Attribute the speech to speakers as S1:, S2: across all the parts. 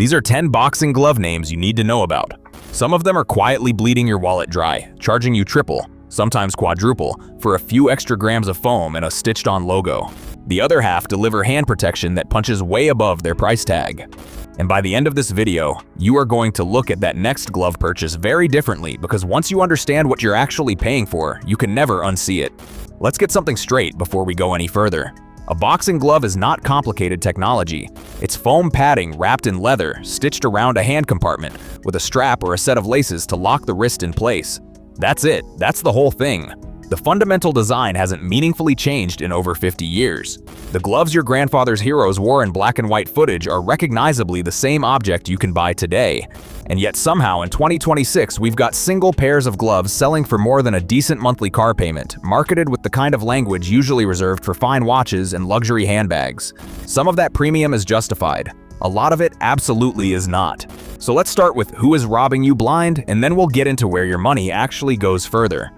S1: These are 10 boxing glove names you need to know about. Some of them are quietly bleeding your wallet dry, charging you triple, sometimes quadruple, for a few extra grams of foam and a stitched-on logo. The other half deliver hand protection that punches way above their price tag. And by the end of this video, you are going to look at that next glove purchase very differently, because once you understand what you're actually paying for, you can never unsee it. Let's get something straight before we go any further. A boxing glove is not complicated technology. It's foam padding wrapped in leather, stitched around a hand compartment, with a strap or a set of laces to lock the wrist in place. That's it. That's the whole thing. The fundamental design hasn't meaningfully changed in over 50 years. The gloves your grandfather's heroes wore in black and white footage are recognizably the same object you can buy today. And yet somehow in 2026 we've got single pairs of gloves selling for more than a decent monthly car payment, marketed with the kind of language usually reserved for fine watches and luxury handbags. Some of that premium is justified. A lot of it absolutely is not. So let's start with who is robbing you blind, and then we'll get into where your money actually goes further.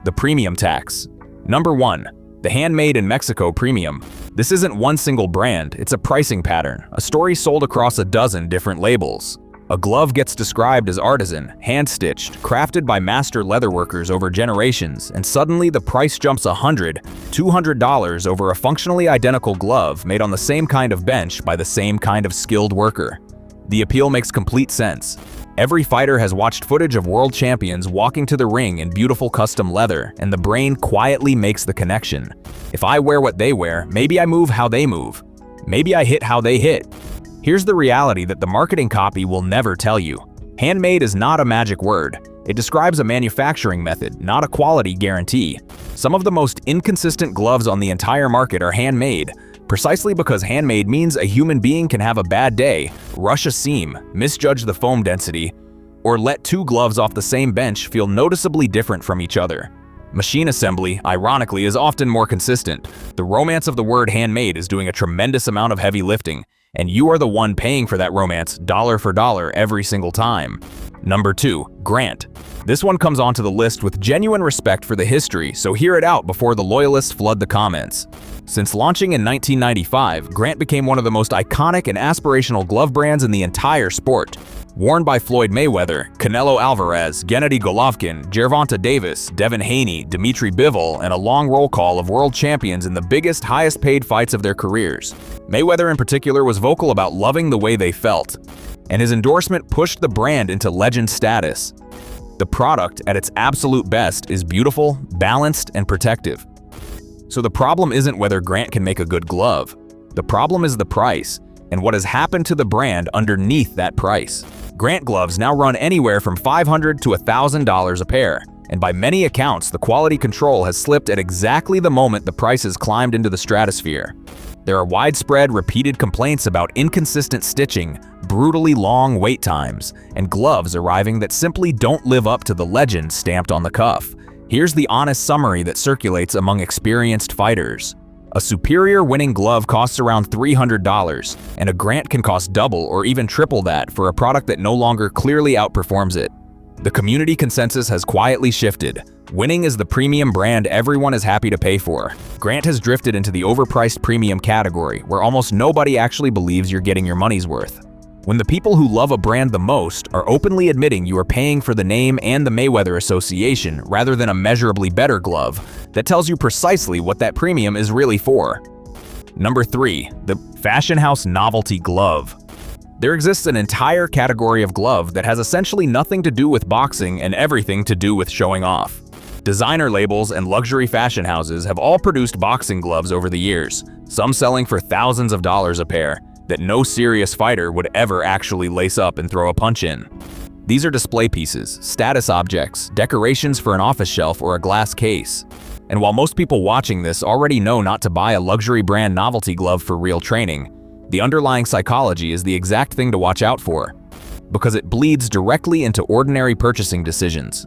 S1: The premium tax. Number 1. The Handmade in Mexico Premium. This isn't one single brand, it's a pricing pattern, a story sold across a dozen different labels. A glove gets described as artisan, hand-stitched, crafted by master leatherworkers over generations, and suddenly the price jumps $100, $200 over a functionally identical glove made on the same kind of bench by the same kind of skilled worker. The appeal makes complete sense. Every fighter has watched footage of world champions walking to the ring in beautiful custom leather, and the brain quietly makes the connection. If I wear what they wear, maybe I move how they move. Maybe I hit how they hit. Here's the reality that the marketing copy will never tell you. Handmade is not a magic word. It describes a manufacturing method, not a quality guarantee. Some of the most inconsistent gloves on the entire market are handmade, precisely because handmade means a human being can have a bad day, rush a seam, misjudge the foam density, or let two gloves off the same bench feel noticeably different from each other. Machine assembly, ironically, is often more consistent. The romance of the word handmade is doing a tremendous amount of heavy lifting, and you are the one paying for that romance dollar for dollar every single time. Number 2. Grant. This one comes onto the list with genuine respect for the history, so hear it out before the loyalists flood the comments. Since launching in 1995, Grant became one of the most iconic and aspirational glove brands in the entire sport. Worn by Floyd Mayweather, Canelo Alvarez, Gennady Golovkin, Gervonta Davis, Devin Haney, Dimitri Bivol, and a long roll call of world champions in the biggest, highest-paid fights of their careers. Mayweather in particular was vocal about loving the way they felt, and his endorsement pushed the brand into legend status. The product, at its absolute best, is beautiful, balanced, and protective. So the problem isn't whether Grant can make a good glove. The problem is the price, and what has happened to the brand underneath that price. Grant gloves now run anywhere from $500 to $1,000 a pair, and by many accounts, the quality control has slipped at exactly the moment the prices climbed into the stratosphere. There are widespread, repeated complaints about inconsistent stitching, brutally long wait times, and gloves arriving that simply don't live up to the legend stamped on the cuff. Here's the honest summary that circulates among experienced fighters. A superior winning glove costs around $300, and a Grant can cost double or even triple that for a product that no longer clearly outperforms it. The community consensus has quietly shifted. Winning is the premium brand everyone is happy to pay for. Grant has drifted into the overpriced premium category, where almost nobody actually believes you're getting your money's worth. When the people who love a brand the most are openly admitting you are paying for the name and the Mayweather association rather than a measurably better glove, that tells you precisely what that premium is really for. Number 3. The Fashion House Novelty Glove. There exists an entire category of glove that has essentially nothing to do with boxing and everything to do with showing off. Designer labels and luxury fashion houses have all produced boxing gloves over the years, some selling for thousands of dollars a pair, that no serious fighter would ever actually lace up and throw a punch in. These are display pieces, status objects, decorations for an office shelf or a glass case. And while most people watching this already know not to buy a luxury brand novelty glove for real training, the underlying psychology is the exact thing to watch out for, because it bleeds directly into ordinary purchasing decisions.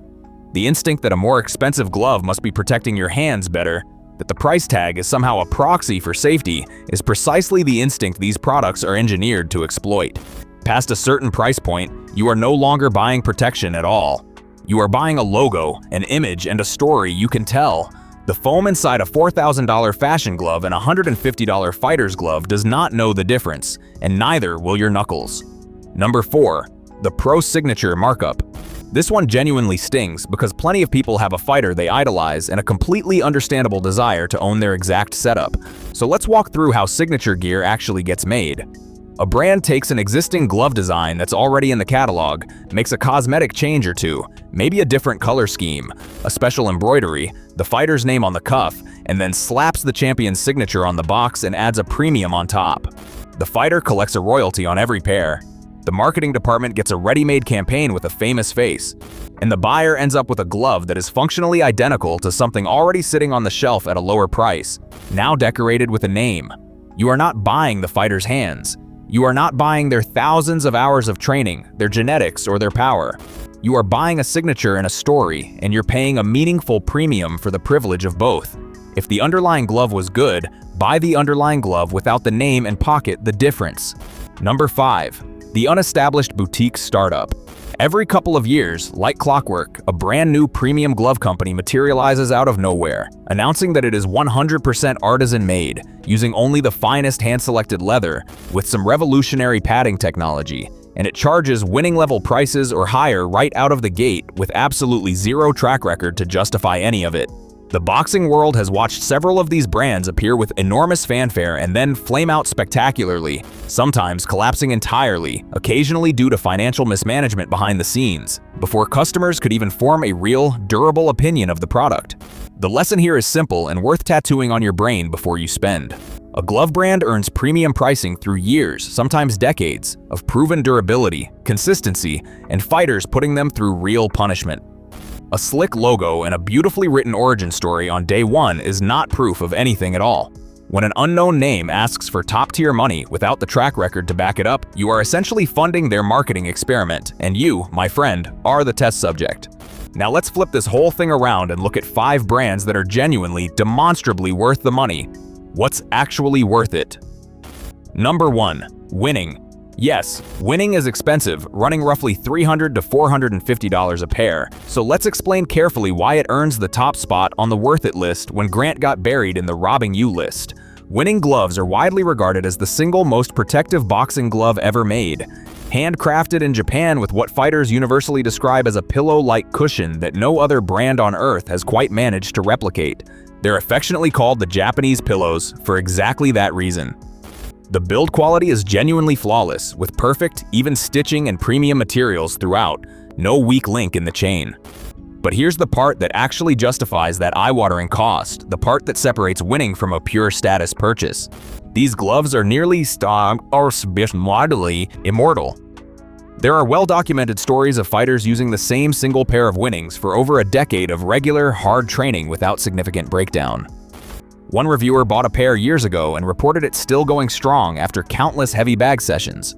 S1: The instinct that a more expensive glove must be protecting your hands better, that the price tag is somehow a proxy for safety, is precisely the instinct these products are engineered to exploit. Past a certain price point, you are no longer buying protection at all. You are buying a logo, an image, and a story you can tell. The foam inside a $4,000 fashion glove and a $150 fighter's glove does not know the difference, and neither will your knuckles. Number 4. The Pro Signature Markup. This one genuinely stings because plenty of people have a fighter they idolize and a completely understandable desire to own their exact setup. So let's walk through how signature gear actually gets made. A brand takes an existing glove design that's already in the catalog, makes a cosmetic change or two, maybe a different color scheme, a special embroidery, the fighter's name on the cuff, and then slaps the champion's signature on the box and adds a premium on top. The fighter collects a royalty on every pair. The marketing department gets a ready-made campaign with a famous face, and the buyer ends up with a glove that is functionally identical to something already sitting on the shelf at a lower price, now decorated with a name. You are not buying the fighter's hands. You are not buying their thousands of hours of training, their genetics, or their power. You are buying a signature and a story, and you're paying a meaningful premium for the privilege of both. If the underlying glove was good, buy the underlying glove without the name and pocket the difference. Number 5. The Unestablished Boutique Startup. Every couple of years, like clockwork, a brand new premium glove company materializes out of nowhere, announcing that it is 100% artisan-made, using only the finest hand-selected leather, with some revolutionary padding technology, and it charges winning-level prices or higher right out of the gate with absolutely zero track record to justify any of it. The boxing world has watched several of these brands appear with enormous fanfare and then flame out spectacularly, sometimes collapsing entirely, occasionally due to financial mismanagement behind the scenes, before customers could even form a real, durable opinion of the product. The lesson here is simple and worth tattooing on your brain before you spend. A glove brand earns premium pricing through years, sometimes decades, of proven durability, consistency, and fighters putting them through real punishment. A slick logo and a beautifully written origin story on day one is not proof of anything at all. When an unknown name asks for top-tier money without the track record to back it up, you are essentially funding their marketing experiment, and you, my friend, are the test subject. Now let's flip this whole thing around and look at 5 brands that are genuinely, demonstrably worth the money. What's actually worth it? Number 1. Winning. Yes, winning is expensive, running roughly $300 to $450 a pair, so let's explain carefully why it earns the top spot on the worth it list when Grant got buried in the robbing you list. Winning gloves are widely regarded as the single most protective boxing glove ever made. Handcrafted in Japan with what fighters universally describe as a pillow-like cushion that no other brand on earth has quite managed to replicate. They're affectionately called the Japanese pillows for exactly that reason. The build quality is genuinely flawless, with perfect, even stitching and premium materials throughout, no weak link in the chain. But here's the part that actually justifies that eye-watering cost, the part that separates winning from a pure status purchase. These gloves are nearly immortal. There are well-documented stories of fighters using the same single pair of winnings for over a decade of regular, hard training without significant breakdown. One reviewer bought a pair years ago and reported it still going strong after countless heavy bag sessions,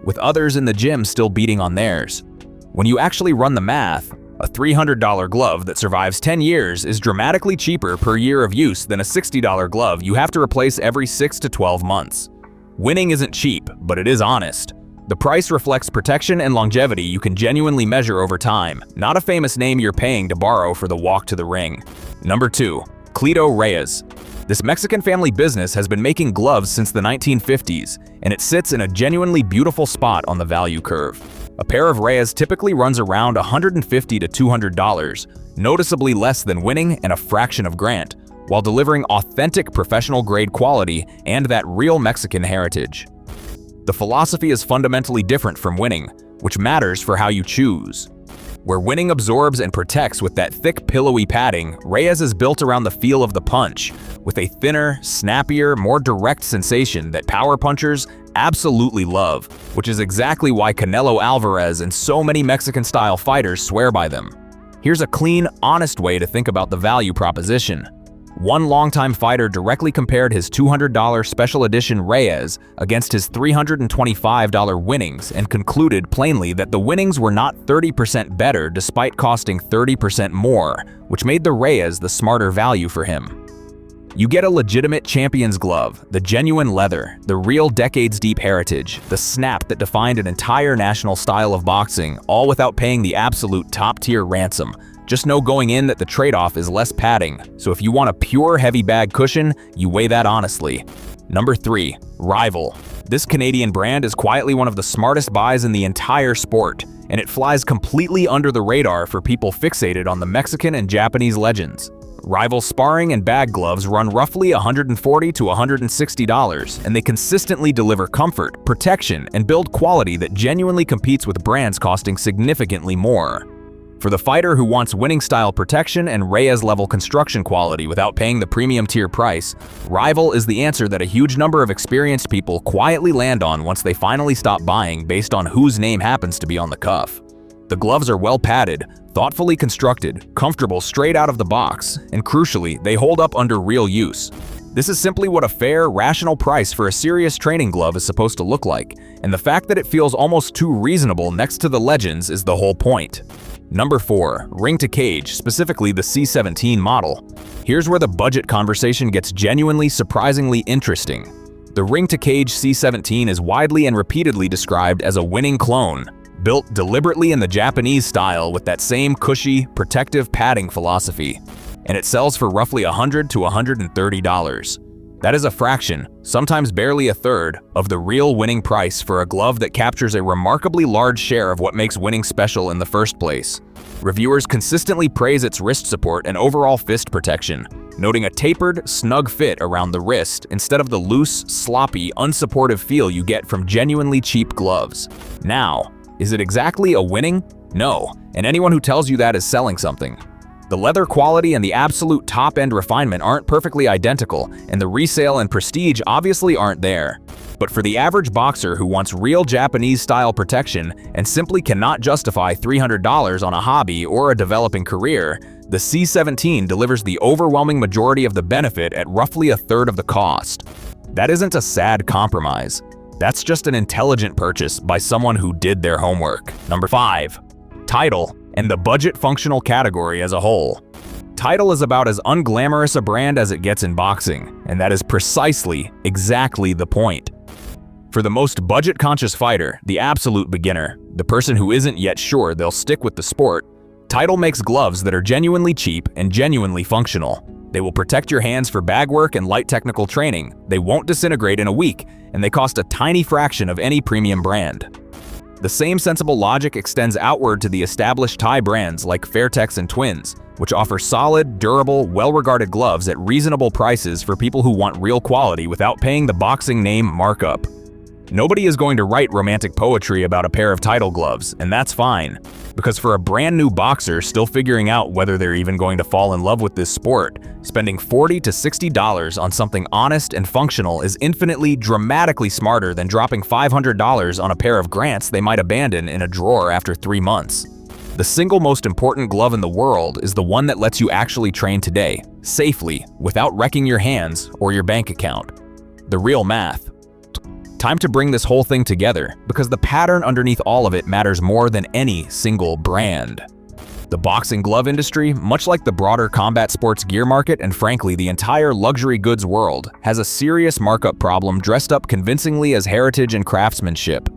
S1: with others in the gym still beating on theirs. When you actually run the math, a $300 glove that survives 10 years is dramatically cheaper per year of use than a $60 glove you have to replace every 6 to 12 months. Winning isn't cheap, but it is honest. The price reflects protection and longevity you can genuinely measure over time, not a famous name you're paying to borrow for the walk to the ring. Number 2. Cleto Reyes. This Mexican family business has been making gloves since the 1950s, and it sits in a genuinely beautiful spot on the value curve. A pair of Reyes typically runs around $150 to $200, noticeably less than Winning and a fraction of Grant, while delivering authentic professional-grade quality and that real Mexican heritage. The philosophy is fundamentally different from Winning, which matters for how you choose. Where Winning absorbs and protects with that thick, pillowy padding, Reyes is built around the feel of the punch, with a thinner, snappier, more direct sensation that power punchers absolutely love, which is exactly why Canelo Alvarez and so many Mexican-style fighters swear by them. Here's a clean, honest way to think about the value proposition. One longtime fighter directly compared his $200 special edition Reyes against his $325 Winnings and concluded plainly that the Winnings were not 30% better despite costing 30% more, which made the Reyes the smarter value for him. You get a legitimate champion's glove, the genuine leather, the real decades-deep heritage, the snap that defined an entire national style of boxing, all without paying the absolute top-tier ransom. Just know going in that the trade-off is less padding, so if you want a pure heavy bag cushion, you weigh that honestly. Number 3. Rival. This Canadian brand is quietly one of the smartest buys in the entire sport, and it flies completely under the radar for people fixated on the Mexican and Japanese legends. Rival sparring and bag gloves run roughly $140 to $160, and they consistently deliver comfort, protection, and build quality that genuinely competes with brands costing significantly more. For the fighter who wants winning-style protection and Reyes-level construction quality without paying the premium-tier price, Rival is the answer that a huge number of experienced people quietly land on once they finally stop buying based on whose name happens to be on the cuff. The gloves are well-padded, thoughtfully constructed, comfortable straight out of the box, and crucially, they hold up under real use. This is simply what a fair, rational price for a serious training glove is supposed to look like, and the fact that it feels almost too reasonable next to the legends is the whole point. Number 4. Ring to cage, specifically the C17 model. Here's where the budget conversation gets genuinely, surprisingly interesting. The ring to cage C17 is widely and repeatedly described as a winning clone, built deliberately in the Japanese style with that same cushy, protective padding philosophy, and it sells for roughly $100 to $130. That is a fraction, sometimes barely a third, of the real winning price for a glove that captures a remarkably large share of what makes winning special in the first place. Reviewers consistently praise its wrist support and overall fist protection, noting a tapered, snug fit around the wrist instead of the loose, sloppy, unsupportive feel you get from genuinely cheap gloves. Now, is it exactly a winning? No, and anyone who tells you that is selling something. The leather quality and the absolute top-end refinement aren't perfectly identical, and the resale and prestige obviously aren't there. But for the average boxer who wants real Japanese-style protection and simply cannot justify $300 on a hobby or a developing career, the C17 delivers the overwhelming majority of the benefit at roughly a third of the cost. That isn't a sad compromise. That's just an intelligent purchase by someone who did their homework. Number 5. Title and the budget functional category as a whole. Title is about as unglamorous a brand as it gets in boxing, and that is precisely, exactly the point. For the most budget-conscious fighter, the absolute beginner, the person who isn't yet sure they'll stick with the sport, Title makes gloves that are genuinely cheap and genuinely functional. They will protect your hands for bag work and light technical training, they won't disintegrate in a week, and they cost a tiny fraction of any premium brand. The same sensible logic extends outward to the established Thai brands like Fairtex and Twins, which offer solid, durable, well-regarded gloves at reasonable prices for people who want real quality without paying the boxing name markup. Nobody is going to write romantic poetry about a pair of Title gloves, and that's fine. Because for a brand new boxer still figuring out whether they're even going to fall in love with this sport, spending $40 to $60 on something honest and functional is infinitely, dramatically smarter than dropping $500 on a pair of Grants they might abandon in a drawer after 3 months. The single most important glove in the world is the one that lets you actually train today, safely, without wrecking your hands or your bank account. The real math. Time to bring this whole thing together, because the pattern underneath all of it matters more than any single brand. The boxing glove industry, much like the broader combat sports gear market and frankly the entire luxury goods world, has a serious markup problem dressed up convincingly as heritage and craftsmanship.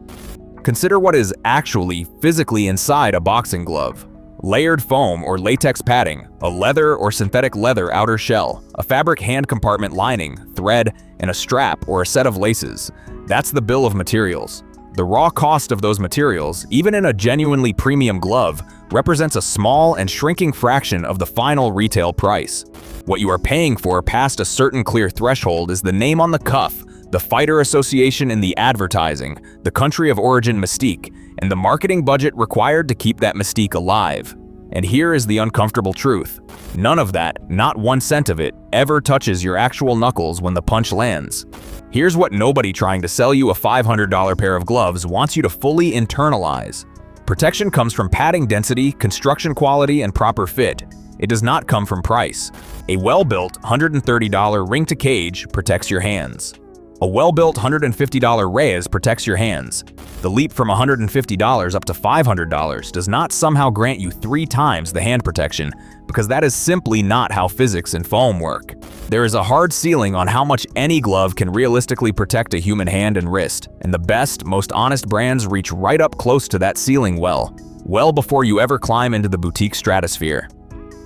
S1: Consider what is actually physically inside a boxing glove. Layered foam or latex padding, a leather or synthetic leather outer shell, a fabric hand compartment lining, thread, and a strap or a set of laces. That's the bill of materials. The raw cost of those materials, even in a genuinely premium glove, represents a small and shrinking fraction of the final retail price. What you are paying for past a certain clear threshold is the name on the cuff, the fighter association in the advertising, the country of origin mystique, and the marketing budget required to keep that mystique alive. And here is the uncomfortable truth. None of that, not 1 cent of it, ever touches your actual knuckles when the punch lands. Here's what nobody trying to sell you a $500 pair of gloves wants you to fully internalize. Protection comes from padding density, construction quality, and proper fit. It does not come from price. A well-built $130 ring to cage protects your hands. A well-built $150 Reyes protects your hands. The leap from $150 up to $500 does not somehow grant you 3 times the hand protection, because that is simply not how physics and foam work. There is a hard ceiling on how much any glove can realistically protect a human hand and wrist, and the best, most honest brands reach right up close to that ceiling well before you ever climb into the boutique stratosphere.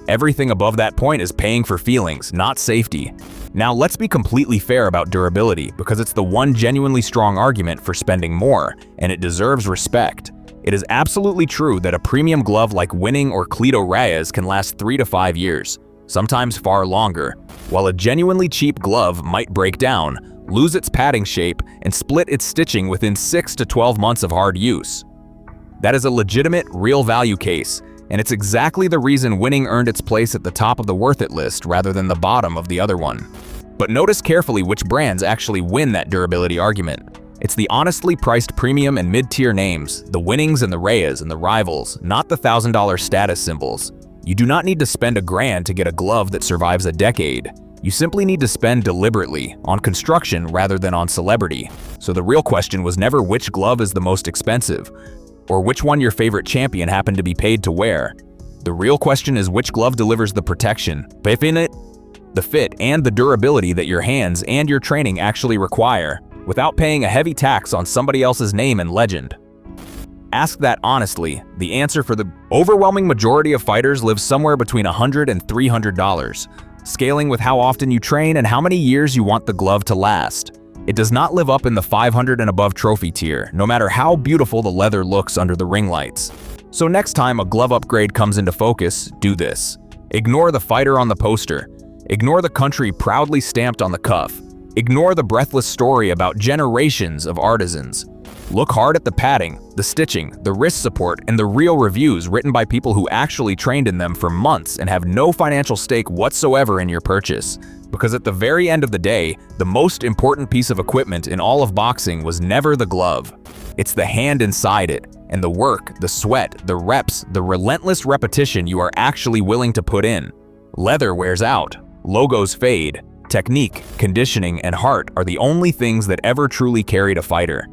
S1: Everything above that point is paying for feelings, not safety. Now let's be completely fair about durability, because it's the one genuinely strong argument for spending more, and it deserves respect. It is absolutely true that a premium glove like Winning or Cleto Reyes can last 3 to 5 years, sometimes far longer, while a genuinely cheap glove might break down, lose its padding shape, and split its stitching within 6 to 12 months of hard use. That is a legitimate, real value case, and it's exactly the reason Winning earned its place at the top of the worth it list rather than the bottom of the other one. But notice carefully which brands actually win that durability argument. It's the honestly priced premium and mid-tier names, the Winnings and the Reyes and the rivals, not the $1,000 status symbols. You do not need to spend $1,000 to get a glove that survives a decade. You simply need to spend deliberately, on construction rather than on celebrity. So the real question was never which glove is the most expensive, or which one your favorite champion happened to be paid to wear. The real question is which glove delivers the protection, the fit, and the durability that your hands and your training actually require, without paying a heavy tax on somebody else's name and legend. Ask that honestly, the answer for the overwhelming majority of fighters lives somewhere between $100 and $300, scaling with how often you train and how many years you want the glove to last. It does not live up in the 500 and above trophy tier, no matter how beautiful the leather looks under the ring lights. So next time a glove upgrade comes into focus, do this. Ignore the fighter on the poster. Ignore the country proudly stamped on the cuff. Ignore the breathless story about generations of artisans. Look hard at the padding, the stitching, the wrist support, and the real reviews written by people who actually trained in them for months and have no financial stake whatsoever in your purchase. Because at the very end of the day, the most important piece of equipment in all of boxing was never the glove. It's the hand inside it, and the work, the sweat, the reps, the relentless repetition you are actually willing to put in. Leather wears out, logos fade. Technique, conditioning, and heart are the only things that ever truly carried a fighter.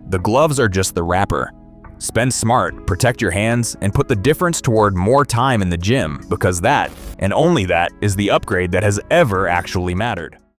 S1: The gloves are just the wrapper. Spend smart, protect your hands, and put the difference toward more time in the gym, because that, and only that, is the upgrade that has ever actually mattered.